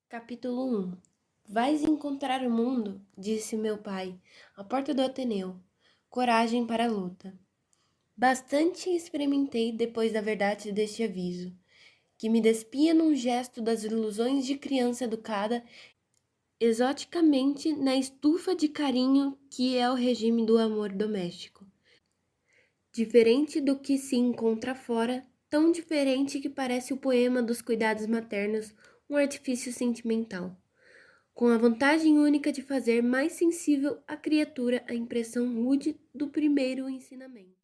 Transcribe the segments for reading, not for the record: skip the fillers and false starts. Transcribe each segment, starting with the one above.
Capítulo 1. Vais encontrar o mundo, disse meu pai, à porta do Ateneu. Coragem para a luta. Bastante experimentei depois da verdade deste aviso, que me despia num gesto das ilusões de criança educada exoticamente na estufa de carinho que é o regime do amor doméstico. Diferente do que se encontra fora, tão diferente que parece o poema dos cuidados maternos um artifício sentimental, com a vantagem única de fazer mais sensível a criatura à impressão rude do primeiro ensinamento.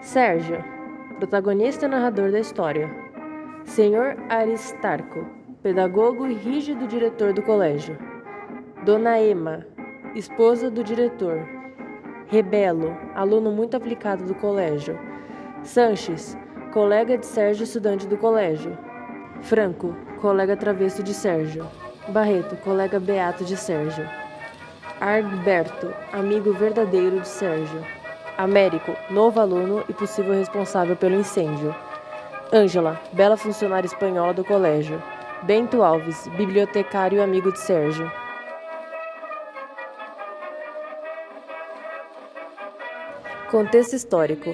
Sérgio, protagonista e narrador da história. Senhor Aristarco, pedagogo e rígido diretor do colégio. Dona Ema, esposa do diretor. Rebelo, aluno muito aplicado do colégio. Sanches, colega de Sérgio, estudante do colégio. Franco, colega travesso de Sérgio. Barreto, colega beato de Sérgio. Arberto, amigo verdadeiro de Sérgio. Américo, novo aluno e possível responsável pelo incêndio. Ângela, bela funcionária espanhola do colégio. Bento Alves, bibliotecário e amigo de Sérgio. Contexto histórico.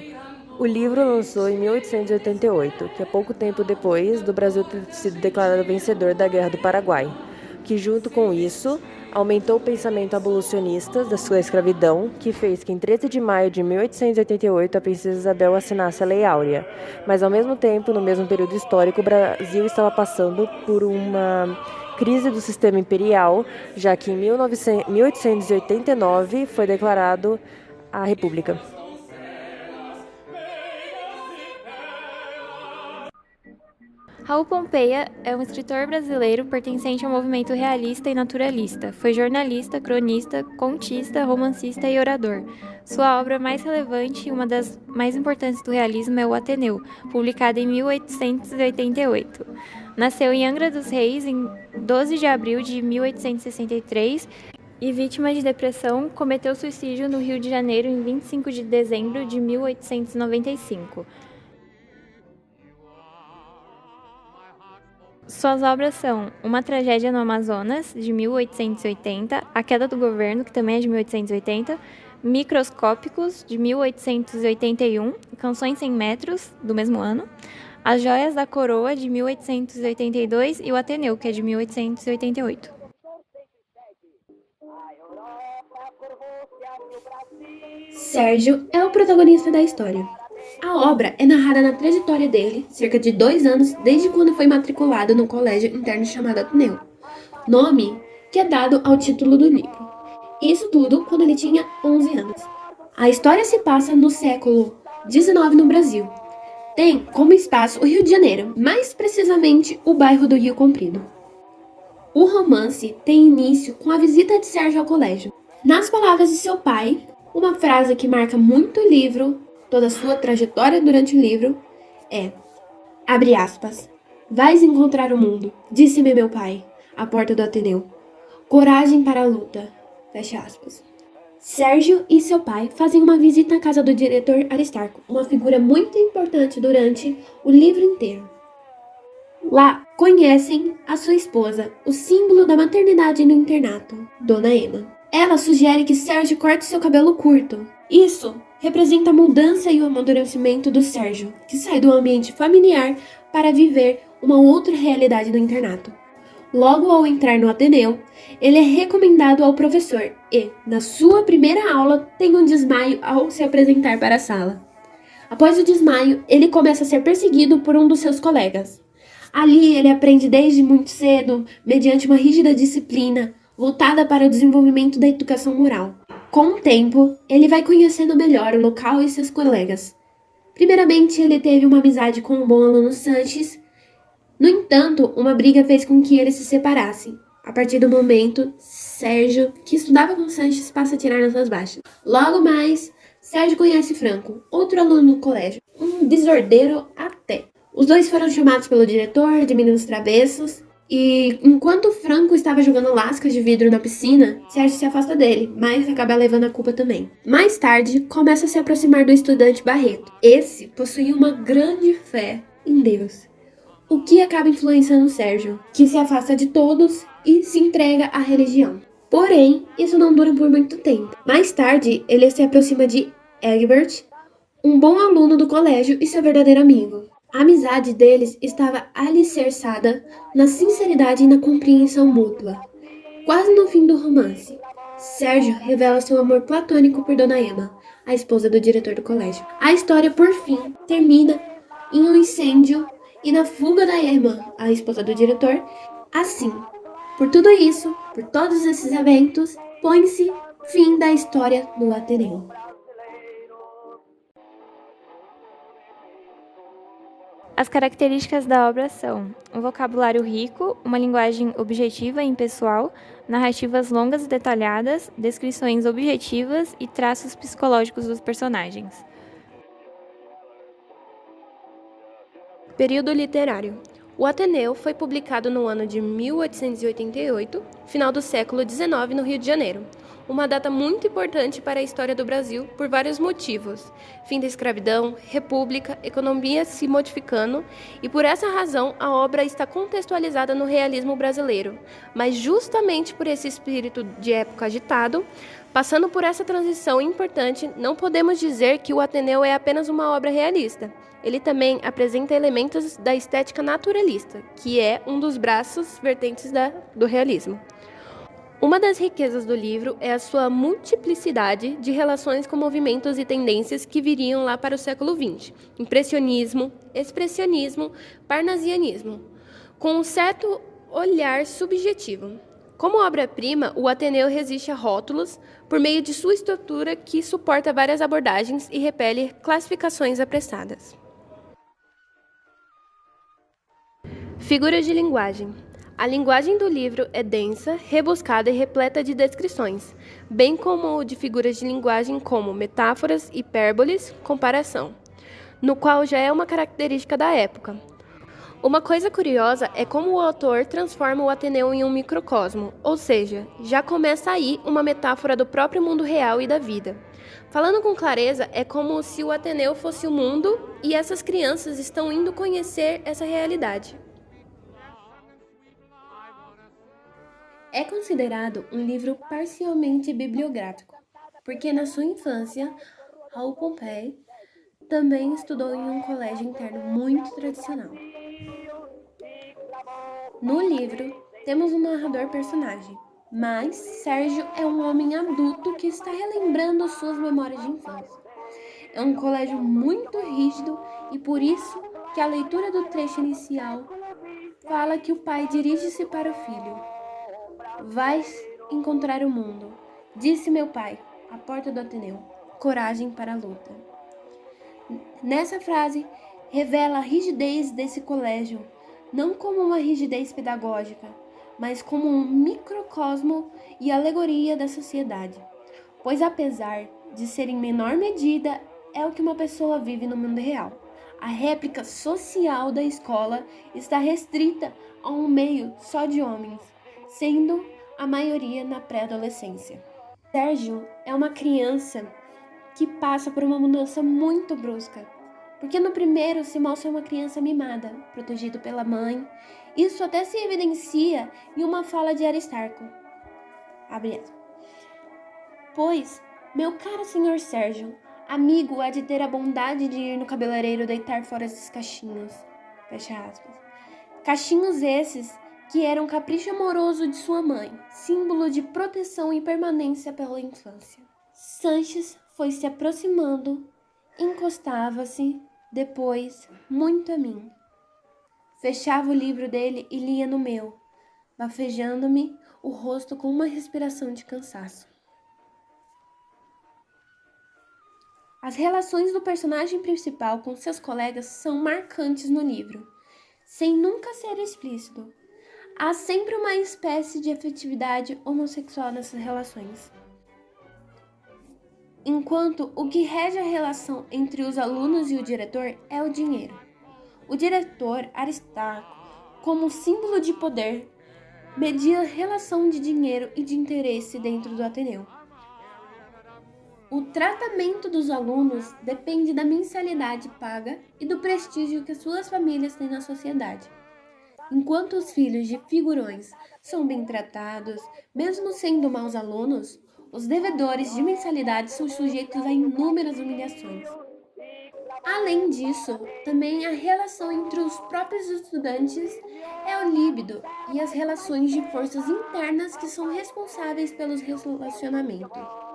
O livro lançou em 1888, que é pouco tempo depois do Brasil ter sido declarado vencedor da Guerra do Paraguai, que junto com isso aumentou o pensamento abolicionista da sua escravidão, que fez que em 13 de maio de 1888 a princesa Isabel assinasse a Lei Áurea. Mas ao mesmo tempo, no mesmo período histórico, o Brasil estava passando por uma crise do sistema imperial, já que em 1889 foi declarado a República. Raul Pompeia é um escritor brasileiro pertencente ao movimento realista e naturalista. Foi jornalista, cronista, contista, romancista e orador. Sua obra mais relevante e uma das mais importantes do realismo é O Ateneu, publicada em 1888. Nasceu em Angra dos Reis em 12 de abril de 1863 e, vítima de depressão, cometeu suicídio no Rio de Janeiro em 25 de dezembro de 1895. Suas obras são Uma Tragédia no Amazonas, de 1880, A Queda do Governo, que também é de 1880, Microscópicos, de 1881, Canções Sem Metros, do mesmo ano, As Joias da Coroa, de 1882 e O Ateneu, que é de 1888. Sérgio é o protagonista da história. A obra é narrada na trajetória dele, cerca de 2 anos desde quando foi matriculado no colégio interno chamado Ateneu, nome que é dado ao título do livro. Isso tudo quando ele tinha 11 anos. A história se passa no século XIX no Brasil. Tem como espaço o Rio de Janeiro, mais precisamente o bairro do Rio Comprido. O romance tem início com a visita de Sérgio ao colégio. Nas palavras de seu pai, uma frase que marca muito o livro, toda a sua trajetória durante o livro, é, abre aspas, vais encontrar o mundo, disse-me meu pai, à porta do Ateneu. Coragem para a luta, fecha aspas. Sérgio e seu pai fazem uma visita à casa do diretor Aristarco, uma figura muito importante durante o livro inteiro. Lá, conhecem a sua esposa, o símbolo da maternidade no internato, Dona Ema. Ela sugere que Sérgio corte seu cabelo curto. Isso representa a mudança e o amadurecimento do Sérgio, que sai do ambiente familiar para viver uma outra realidade no internato. Logo ao entrar no Ateneu, ele é recomendado ao professor e, na sua primeira aula, tem um desmaio ao se apresentar para a sala. Após o desmaio, ele começa a ser perseguido por um dos seus colegas. Ali, ele aprende desde muito cedo, mediante uma rígida disciplina, voltada para o desenvolvimento da educação moral. Com o tempo, ele vai conhecendo melhor o local e seus colegas. Primeiramente, ele teve uma amizade com o bom aluno Sanches. No entanto, uma briga fez com que eles se separassem. A partir do momento, Sérgio, que estudava com Sanches, passa a tirar notas baixas. Logo mais, Sérgio conhece Franco, outro aluno do colégio, um desordeiro até. Os dois foram chamados pelo diretor de meninos travessos E enquanto Franco estava jogando lascas de vidro na piscina, Sérgio se afasta dele, mas acaba levando a culpa também. Mais tarde, começa a se aproximar do estudante Barreto. Esse possuía uma grande fé em Deus, o que acaba influenciando Sérgio, que se afasta de todos e se entrega à religião. Porém, isso não dura por muito tempo. Mais tarde, ele se aproxima de Egbert, um bom aluno do colégio e seu verdadeiro amigo. A amizade deles estava alicerçada na sinceridade e na compreensão mútua. Quase no fim do romance, Sérgio revela seu amor platônico por Dona Emma, a esposa do diretor do colégio. A história, por fim, termina em um incêndio e na fuga da Emma, a esposa do diretor. Assim, por tudo isso, por todos esses eventos, põe-se fim da história do Ateneu. As características da obra são um vocabulário rico, uma linguagem objetiva e impessoal, narrativas longas e detalhadas, descrições objetivas e traços psicológicos dos personagens. Período literário. O Ateneu foi publicado no ano de 1888, final do século XIX, no Rio de Janeiro. Uma data muito importante para a história do Brasil por vários motivos. Fim da escravidão, república, economia se modificando, e por essa razão a obra está contextualizada no realismo brasileiro. Mas justamente por esse espírito de época agitado, passando por essa transição importante, não podemos dizer que o Ateneu é apenas uma obra realista. Ele também apresenta elementos da estética naturalista, que é um dos braços vertentes do realismo. Uma das riquezas do livro é a sua multiplicidade de relações com movimentos e tendências que viriam lá para o século XX. Impressionismo, expressionismo, parnasianismo, com um certo olhar subjetivo. Como obra-prima, o Ateneu resiste a rótulos por meio de sua estrutura que suporta várias abordagens e repele classificações apressadas. Figuras de linguagem. A linguagem do livro é densa, rebuscada e repleta de descrições, bem como de figuras de linguagem como metáforas, hipérboles, comparação, no qual já é uma característica da época. Uma coisa curiosa é como o autor transforma o Ateneu em um microcosmo, ou seja, já começa aí uma metáfora do próprio mundo real e da vida. Falando com clareza, é como se o Ateneu fosse o mundo e essas crianças estão indo conhecer essa realidade. É considerado um livro parcialmente bibliográfico, porque na sua infância, Raul Pompei também estudou em um colégio interno muito tradicional. No livro, temos um narrador personagem, mas Sérgio é um homem adulto que está relembrando suas memórias de infância. É um colégio muito rígido e por isso que a leitura do trecho inicial fala que o pai dirige-se para o filho. Vais encontrar o mundo, disse meu pai, à porta do Ateneu. Coragem para a luta. Nessa frase, revela a rigidez desse colégio, não como uma rigidez pedagógica, mas como um microcosmo e alegoria da sociedade. Pois apesar de ser em menor medida, é o que uma pessoa vive no mundo real. A réplica social da escola está restrita a um meio só de homens, sendo a maioria na pré-adolescência. Sérgio é uma criança que passa por uma mudança muito brusca, porque no primeiro se mostra uma criança mimada, protegido pela mãe. Isso até se evidencia em uma fala de Aristarco. Abre aspas. Pois, meu caro senhor Sérgio, amigo há de ter a bondade de ir no cabeleireiro deitar fora esses cachinhos. Fecha aspas. Cachinhos esses que eram capricho amoroso de sua mãe, símbolo de proteção e permanência pela infância. Sanches foi se aproximando, encostava-se, depois, muito a mim. Fechava o livro dele e lia no meu, bafejando-me o rosto com uma respiração de cansaço. As relações do personagem principal com seus colegas são marcantes no livro, sem nunca ser explícito. Há sempre uma espécie de afetividade homossexual nessas relações. Enquanto o que rege a relação entre os alunos e o diretor é o dinheiro. O diretor, Aristarco, como símbolo de poder, media a relação de dinheiro e de interesse dentro do Ateneu. O tratamento dos alunos depende da mensalidade paga e do prestígio que suas famílias têm na sociedade. Enquanto os filhos de figurões são bem tratados, mesmo sendo maus alunos, os devedores de mensalidade são sujeitos a inúmeras humilhações. Além disso, também a relação entre os próprios estudantes é o líbido e as relações de forças internas que são responsáveis pelos relacionamentos.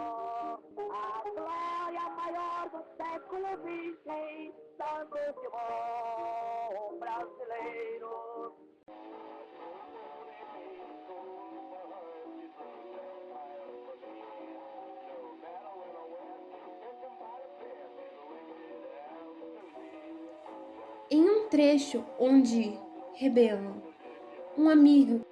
Em um trecho onde Rebelo, um amigo